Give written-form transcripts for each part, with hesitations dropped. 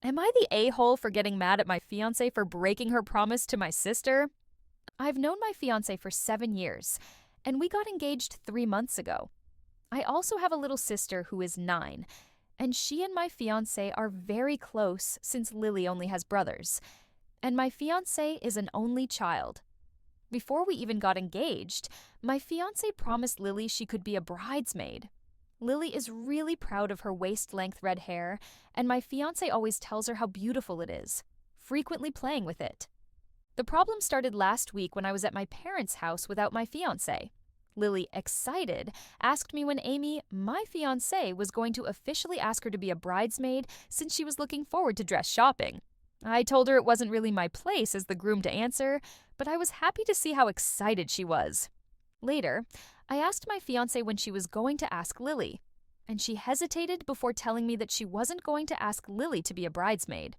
Am I the a-hole for getting mad at my fiancé for breaking her promise to my sister? I've known my fiancé for 7 years, and we got engaged 3 months ago. I also have a little sister who is 9, and she and my fiancé are very close since Lily only has brothers. And my fiancé is an only child. Before we even got engaged, my fiancé promised Lily she could be a bridesmaid. Lily is really proud of her waist-length red hair, and my fiancé always tells her how beautiful it is, frequently playing with it. The problem started last week when I was at my parents' house without my fiancé. Lily, excited, asked me when Amy, my fiancé, was going to officially ask her to be a bridesmaid since she was looking forward to dress shopping. I told her it wasn't really my place as the groom to answer, but I was happy to see how excited she was. Later, I asked my fiancé when she was going to ask Lily, and she hesitated before telling me that she wasn't going to ask Lily to be a bridesmaid.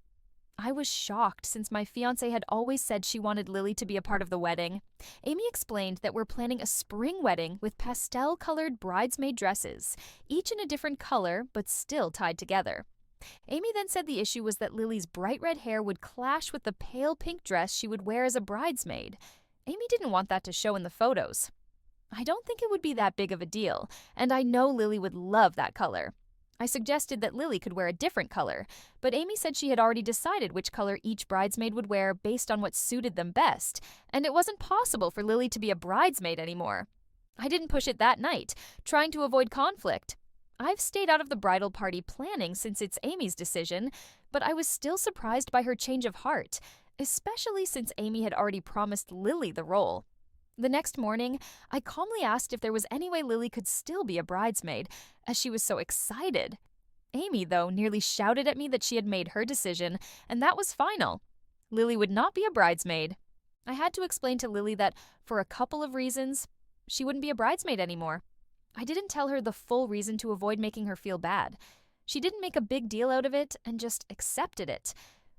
I was shocked since my fiancé had always said she wanted Lily to be a part of the wedding. Amy explained that we're planning a spring wedding with pastel-colored bridesmaid dresses, each in a different color but still tied together. Amy then said the issue was that Lily's bright red hair would clash with the pale pink dress she would wear as a bridesmaid. Amy didn't want that to show in the photos. I don't think it would be that big of a deal, and I know Lily would love that color. I suggested that Lily could wear a different color, but Amy said she had already decided which color each bridesmaid would wear based on what suited them best, and it wasn't possible for Lily to be a bridesmaid anymore. I didn't push it that night, trying to avoid conflict. I've stayed out of the bridal party planning since it's Amy's decision, but I was still surprised by her change of heart, especially since Amy had already promised Lily the role. The next morning, I calmly asked if there was any way Lily could still be a bridesmaid, as she was so excited. Amy, though, nearly shouted at me that she had made her decision, and that was final. Lily would not be a bridesmaid. I had to explain to Lily that, for a couple of reasons, she wouldn't be a bridesmaid anymore. I didn't tell her the full reason to avoid making her feel bad. She didn't make a big deal out of it and just accepted it.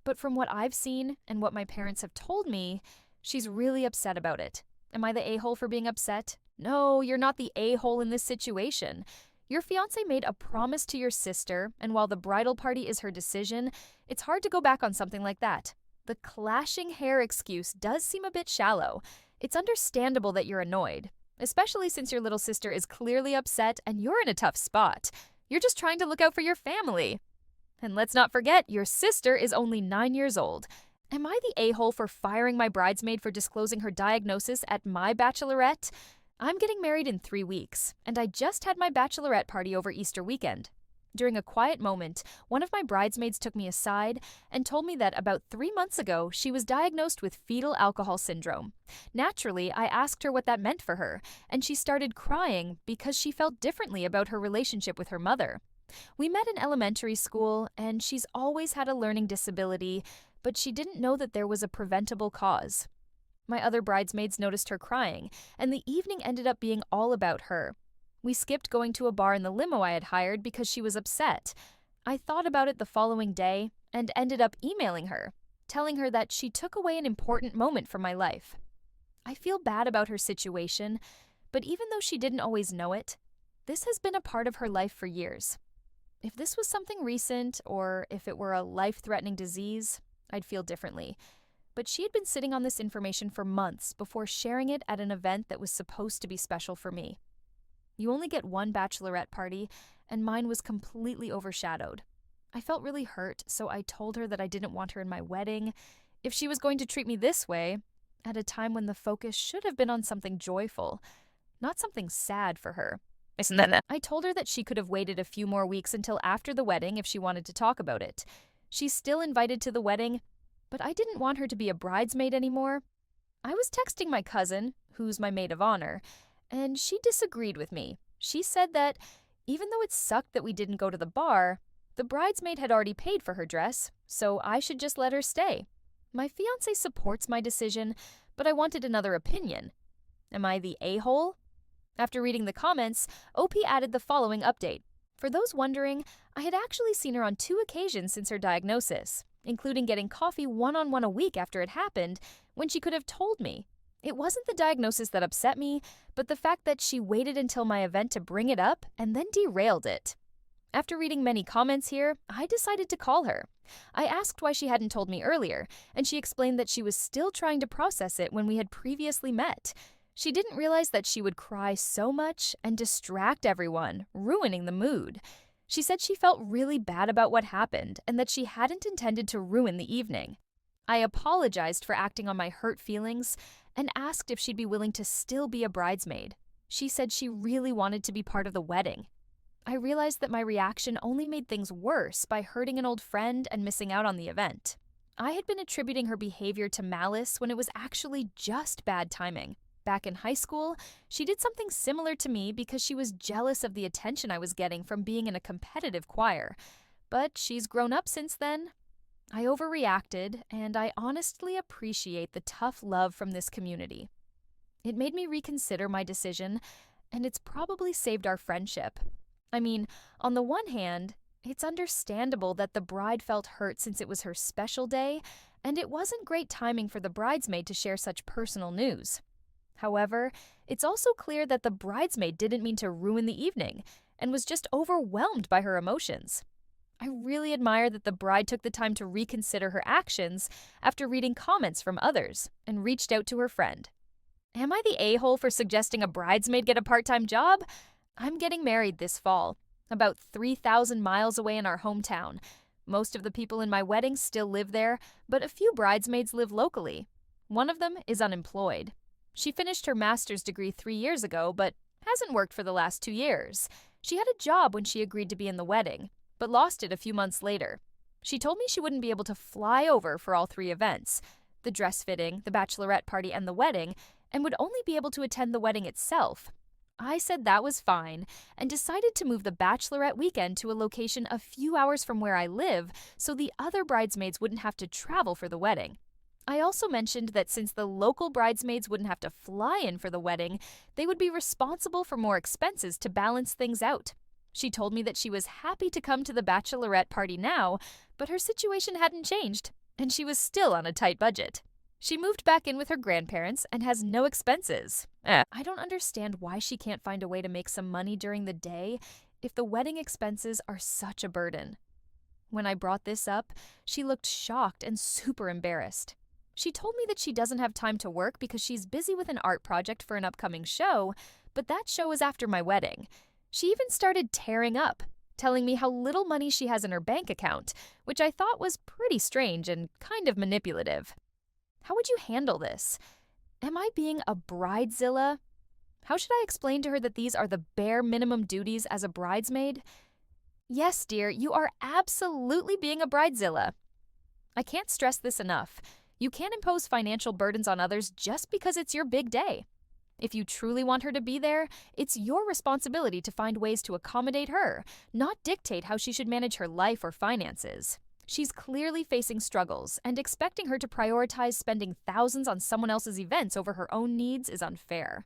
But from what I've seen and what my parents have told me, she's really upset about it. Am I the a-hole for being upset? No, you're not the a-hole in this situation. Your fiancé made a promise to your sister, and while the bridal party is her decision, it's hard to go back on something like that. The clashing hair excuse does seem a bit shallow. It's understandable that you're annoyed, especially since your little sister is clearly upset and you're in a tough spot. You're just trying to look out for your family. And let's not forget, your sister is only 9 years old. Am I the a-hole for firing my bridesmaid for disclosing her diagnosis at my bachelorette? I'm getting married in 3 weeks, and I just had my bachelorette party over Easter weekend. During a quiet moment, one of my bridesmaids took me aside and told me that about 3 months ago, she was diagnosed with fetal alcohol syndrome. Naturally, I asked her what that meant for her, and she started crying because she felt differently about her relationship with her mother. We met in elementary school, and she's always had a learning disability, but she didn't know that there was a preventable cause. My other bridesmaids noticed her crying, and the evening ended up being all about her. We skipped going to a bar in the limo I had hired because she was upset. I thought about it the following day and ended up emailing her, telling her that she took away an important moment from my life. I feel bad about her situation, but even though she didn't always know it, this has been a part of her life for years. If this was something recent, or if it were a life-threatening disease, I'd feel differently. But she had been sitting on this information for months before sharing it at an event that was supposed to be special for me. You only get one bachelorette party, and mine was completely overshadowed. I felt really hurt, so I told her that I didn't want her in my wedding. If she was going to treat me this way, at a time when the focus should have been on something joyful, not something sad for her. I told her that she could have waited a few more weeks until after the wedding if she wanted to talk about it. She's still invited to the wedding, but I didn't want her to be a bridesmaid anymore. I was texting my cousin, who's my maid of honor, and she disagreed with me. She said that, even though it sucked that we didn't go to the bar, the bridesmaid had already paid for her dress, so I should just let her stay. My fiancé supports my decision, but I wanted another opinion. Am I the a-hole? After reading the comments, OP added the following update. For those wondering, I had actually seen her on 2 occasions since her diagnosis, including getting coffee one-on-one a week after it happened, when she could have told me. It wasn't the diagnosis that upset me, but the fact that she waited until my event to bring it up and then derailed it. After reading many comments here, I decided to call her. I asked why she hadn't told me earlier, and she explained that she was still trying to process it when we had previously met. She didn't realize that she would cry so much and distract everyone, ruining the mood. She said she felt really bad about what happened and that she hadn't intended to ruin the evening. I apologized for acting on my hurt feelings and asked if she'd be willing to still be a bridesmaid. She said she really wanted to be part of the wedding. I realized that my reaction only made things worse by hurting an old friend and missing out on the event. I had been attributing her behavior to malice when it was actually just bad timing. Back in high school, she did something similar to me because she was jealous of the attention I was getting from being in a competitive choir. But she's grown up since then. I overreacted, and I honestly appreciate the tough love from this community. It made me reconsider my decision, and it's probably saved our friendship. I mean, on the one hand, it's understandable that the bride felt hurt since it was her special day, and it wasn't great timing for the bridesmaid to share such personal news. However, it's also clear that the bridesmaid didn't mean to ruin the evening and was just overwhelmed by her emotions. I really admire that the bride took the time to reconsider her actions after reading comments from others and reached out to her friend. Am I the a-hole for suggesting a bridesmaid get a part-time job? I'm getting married this fall, about 3,000 miles away in our hometown. Most of the people in my wedding still live there, but a few bridesmaids live locally. One of them is unemployed. She finished her master's degree 3 years ago, but hasn't worked for the last 2 years. She had a job when she agreed to be in the wedding, but lost it a few months later. She told me she wouldn't be able to fly over for all 3 events, the dress fitting, the bachelorette party, and the wedding, and would only be able to attend the wedding itself. I said that was fine and decided to move the bachelorette weekend to a location a few hours from where I live so the other bridesmaids wouldn't have to travel for the wedding. I also mentioned that since the local bridesmaids wouldn't have to fly in for the wedding, they would be responsible for more expenses to balance things out. She told me that she was happy to come to the bachelorette party now, but her situation hadn't changed, and she was still on a tight budget. She moved back in with her grandparents and has no expenses. I don't understand why she can't find a way to make some money during the day if the wedding expenses are such a burden. When I brought this up, she looked shocked and super embarrassed. She told me that she doesn't have time to work because she's busy with an art project for an upcoming show, but that show is after my wedding. She even started tearing up, telling me how little money she has in her bank account, which I thought was pretty strange and kind of manipulative. How would you handle this? Am I being a bridezilla? How should I explain to her that these are the bare minimum duties as a bridesmaid? Yes, dear, you are absolutely being a bridezilla. I can't stress this enough. You can't impose financial burdens on others just because it's your big day. If you truly want her to be there, it's your responsibility to find ways to accommodate her, not dictate how she should manage her life or finances. She's clearly facing struggles, and expecting her to prioritize spending thousands on someone else's events over her own needs is unfair.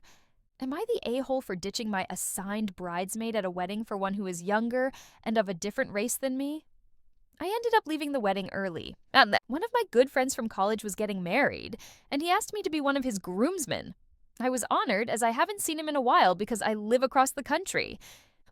Am I the a-hole for ditching my assigned bridesmaid at a wedding for one who is younger and of a different race than me? I ended up leaving the wedding early. One of my good friends from college was getting married, and he asked me to be one of his groomsmen. I was honored as I haven't seen him in a while because I live across the country.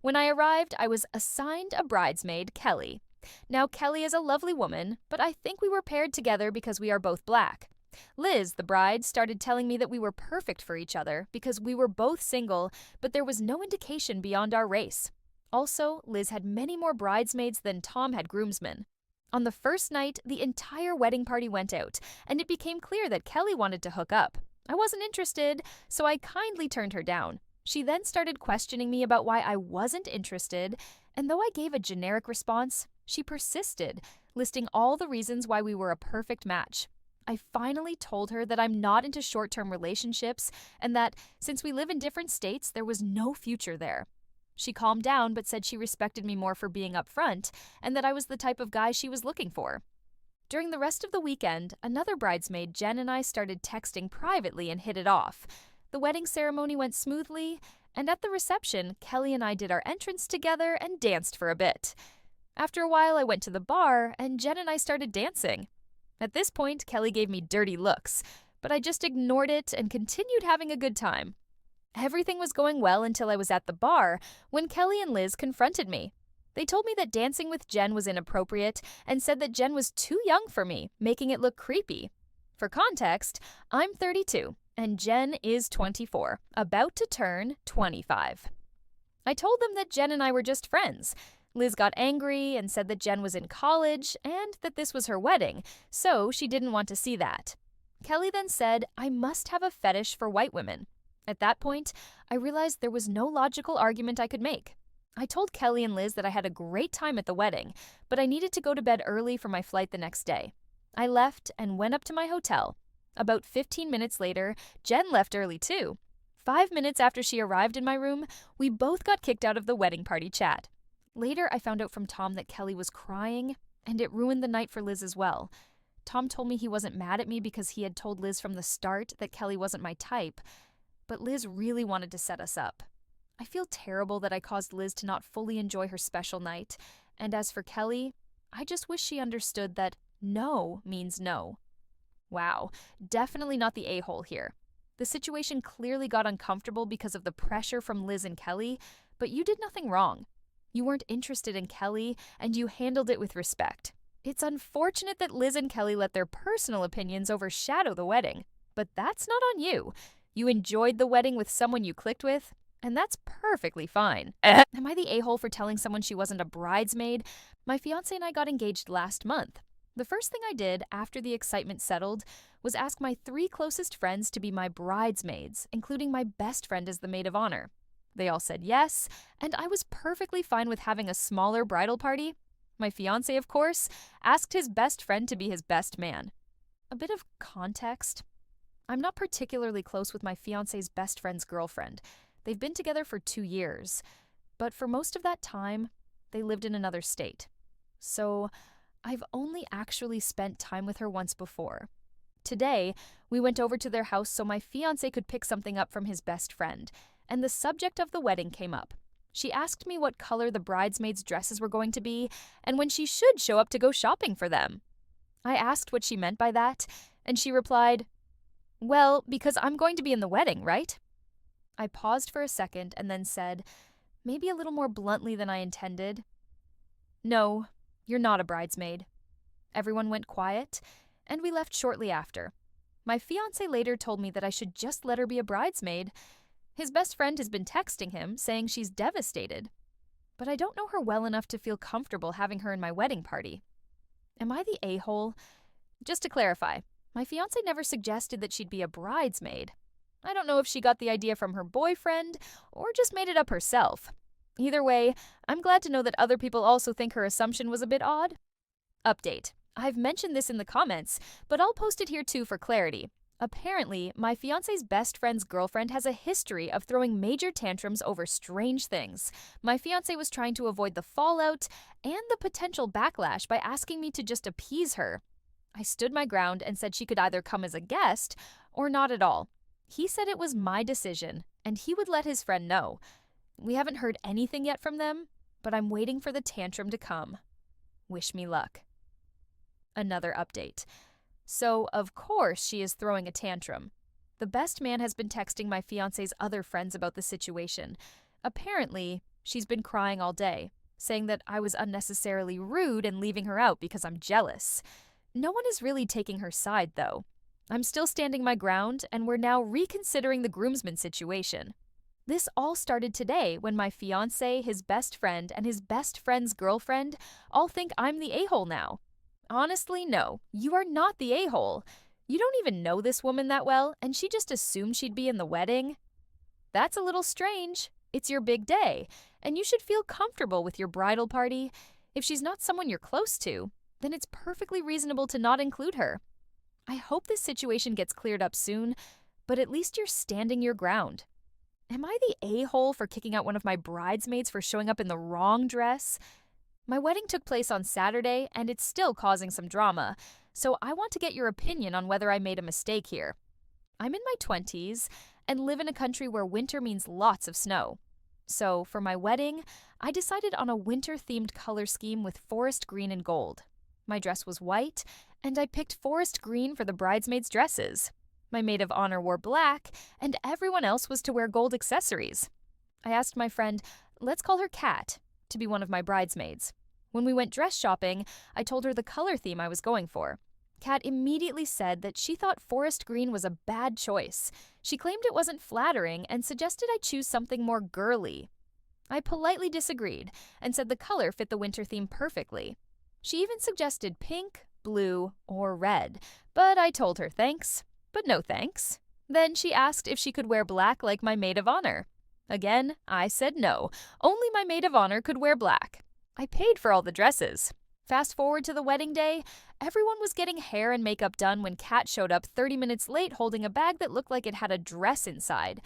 When I arrived, I was assigned a bridesmaid, Kelly. Now, Kelly is a lovely woman, but I think we were paired together because we are both black. Liz, the bride, started telling me that we were perfect for each other because we were both single, but there was no indication beyond our race. Also, Liz had many more bridesmaids than Tom had groomsmen. On the first night, the entire wedding party went out, and it became clear that Kelly wanted to hook up. I wasn't interested, so I kindly turned her down. She then started questioning me about why I wasn't interested, and though I gave a generic response, she persisted, listing all the reasons why we were a perfect match. I finally told her that I'm not into short-term relationships and that, since we live in different states, there was no future there. She calmed down but said she respected me more for being upfront and that I was the type of guy she was looking for. During the rest of the weekend, another bridesmaid, Jen, and I started texting privately and hit it off. The wedding ceremony went smoothly, and at the reception, Kelly and I did our entrance together and danced for a bit. After a while, I went to the bar, and Jen and I started dancing. At this point, Kelly gave me dirty looks, but I just ignored it and continued having a good time. Everything was going well until I was at the bar when Kelly and Liz confronted me. They told me that dancing with Jen was inappropriate and said that Jen was too young for me, making it look creepy. For context, I'm 32 and Jen is 24, about to turn 25. I told them that Jen and I were just friends. Liz got angry and said that Jen was in college and that this was her wedding, so she didn't want to see that. Kelly then said I must have a fetish for white women. At that point, I realized there was no logical argument I could make. I told Kelly and Liz that I had a great time at the wedding, but I needed to go to bed early for my flight the next day. I left and went up to my hotel. About 15 minutes later, Jen left early too. 5 minutes after she arrived in my room, we both got kicked out of the wedding party chat. Later, I found out from Tom that Kelly was crying, and it ruined the night for Liz as well. Tom told me he wasn't mad at me because he had told Liz from the start that Kelly wasn't my type, but Liz really wanted to set us up. I feel terrible that I caused Liz to not fully enjoy her special night, and as for Kelly, I just wish she understood that no means no. Wow, definitely not the a-hole here. The situation clearly got uncomfortable because of the pressure from Liz and Kelly, but you did nothing wrong. You weren't interested in Kelly, and you handled it with respect. It's unfortunate that Liz and Kelly let their personal opinions overshadow the wedding, but that's not on you. You enjoyed the wedding with someone you clicked with, and that's perfectly fine. Am I the a-hole for telling someone she wasn't a bridesmaid? My fiancé and I got engaged last month. The first thing I did after the excitement settled was ask my 3 closest friends to be my bridesmaids, including my best friend as the maid of honor. They all said yes, and I was perfectly fine with having a smaller bridal party. My fiancé, of course, asked his best friend to be his best man. A bit of context. I'm not particularly close with my fiancé's best friend's girlfriend. They've been together for 2 years, but for most of that time, they lived in another state. So I've only actually spent time with her once before. Today, we went over to their house so my fiancé could pick something up from his best friend, and the subject of the wedding came up. She asked me what color the bridesmaids' dresses were going to be and when she should show up to go shopping for them. I asked what she meant by that, and she replied, "Well, because I'm going to be in the wedding, right?" I paused for a second and then said, maybe a little more bluntly than I intended, "No, you're not a bridesmaid." Everyone went quiet, and we left shortly after. My fiancé later told me that I should just let her be a bridesmaid. His best friend has been texting him, saying she's devastated. But I don't know her well enough to feel comfortable having her in my wedding party. Am I the a-hole? Just to clarify, my fiancé never suggested that she'd be a bridesmaid. I don't know if she got the idea from her boyfriend or just made it up herself. Either way, I'm glad to know that other people also think her assumption was a bit odd. Update. I've mentioned this in the comments, but I'll post it here too for clarity. Apparently, my fiancé's best friend's girlfriend has a history of throwing major tantrums over strange things. My fiancé was trying to avoid the fallout and the potential backlash by asking me to just appease her. I stood my ground and said she could either come as a guest or not at all. He said it was my decision, and he would let his friend know. We haven't heard anything yet from them, but I'm waiting for the tantrum to come. Wish me luck. Another update. So, of course, she is throwing a tantrum. The best man has been texting my fiancé's other friends about the situation. Apparently, she's been crying all day, saying that I was unnecessarily rude and leaving her out because I'm jealous. No one is really taking her side, though. I'm still standing my ground, and we're now reconsidering the groomsman situation. This all started today when my fiancé, his best friend, and his best friend's girlfriend all think I'm the a-hole now. Honestly, no, you are not the a-hole. You don't even know this woman that well, and she just assumed she'd be in the wedding. That's a little strange. It's your big day, and you should feel comfortable with your bridal party. If she's not someone you're close to, then it's perfectly reasonable to not include her. I hope this situation gets cleared up soon, but at least you're standing your ground. Am I the a-hole for kicking out one of my bridesmaids for showing up in the wrong dress? My wedding took place on Saturday, and it's still causing some drama, so I want to get your opinion on whether I made a mistake here. I'm in my 20s and live in a country where winter means lots of snow. So, for my wedding, I decided on a winter-themed color scheme with forest green and gold. My dress was white, and I picked forest green for the bridesmaids' dresses. My maid of honor wore black, and everyone else was to wear gold accessories. I asked my friend, let's call her Kat, to be one of my bridesmaids. When we went dress shopping, I told her the color theme I was going for. Kat immediately said that she thought forest green was a bad choice. She claimed it wasn't flattering and suggested I choose something more girly. I politely disagreed and said the color fit the winter theme perfectly. She even suggested pink, blue, or red, but I told her thanks, but no thanks. Then she asked if she could wear black like my maid of honor. Again, I said no, only my maid of honor could wear black. I paid for all the dresses. Fast forward to the wedding day, everyone was getting hair and makeup done when Kat showed up 30 minutes late holding a bag that looked like it had a dress inside.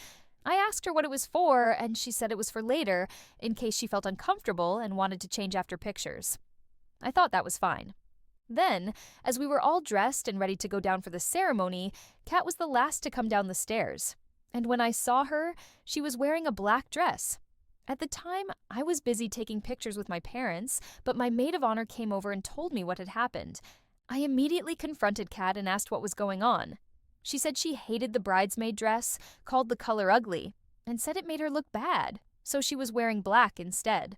I asked her what it was for, and she said it was for later, in case she felt uncomfortable and wanted to change after pictures. I thought that was fine. Then, as we were all dressed and ready to go down for the ceremony, Kat was the last to come down the stairs. And when I saw her, she was wearing a black dress. At the time, I was busy taking pictures with my parents, but my maid of honor came over and told me what had happened. I immediately confronted Kat and asked what was going on. She said she hated the bridesmaid dress, called the color ugly, and said it made her look bad, so she was wearing black instead.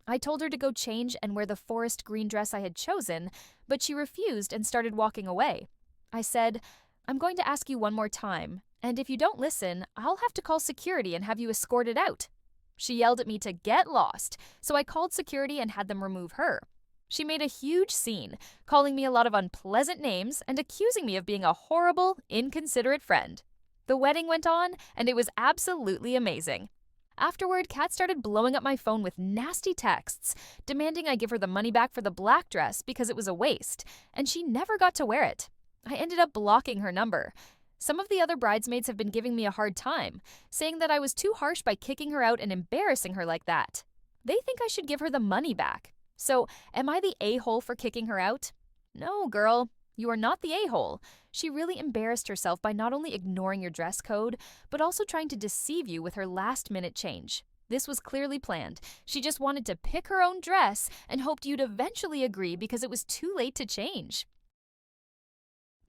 I told her to go change and wear the forest green dress I had chosen, but she refused and started walking away. I said, "I'm going to ask you one more time, and if you don't listen, I'll have to call security and have you escorted out." She yelled at me to get lost, so I called security and had them remove her. She made a huge scene, calling me a lot of unpleasant names and accusing me of being a horrible, inconsiderate friend. The wedding went on, and it was absolutely amazing. Afterward, Kat started blowing up my phone with nasty texts, demanding I give her the money back for the black dress because it was a waste, and she never got to wear it. I ended up blocking her number. Some of the other bridesmaids have been giving me a hard time, saying that I was too harsh by kicking her out and embarrassing her like that. They think I should give her the money back. So, am I the a-hole for kicking her out? No, girl, you are not the a-hole. She really embarrassed herself by not only ignoring your dress code, but also trying to deceive you with her last-minute change. This was clearly planned. She just wanted to pick her own dress and hoped you'd eventually agree because it was too late to change.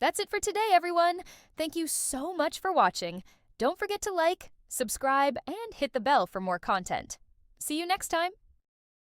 That's it for today, everyone. Thank you so much for watching. Don't forget to like, subscribe, and hit the bell for more content. See you next time.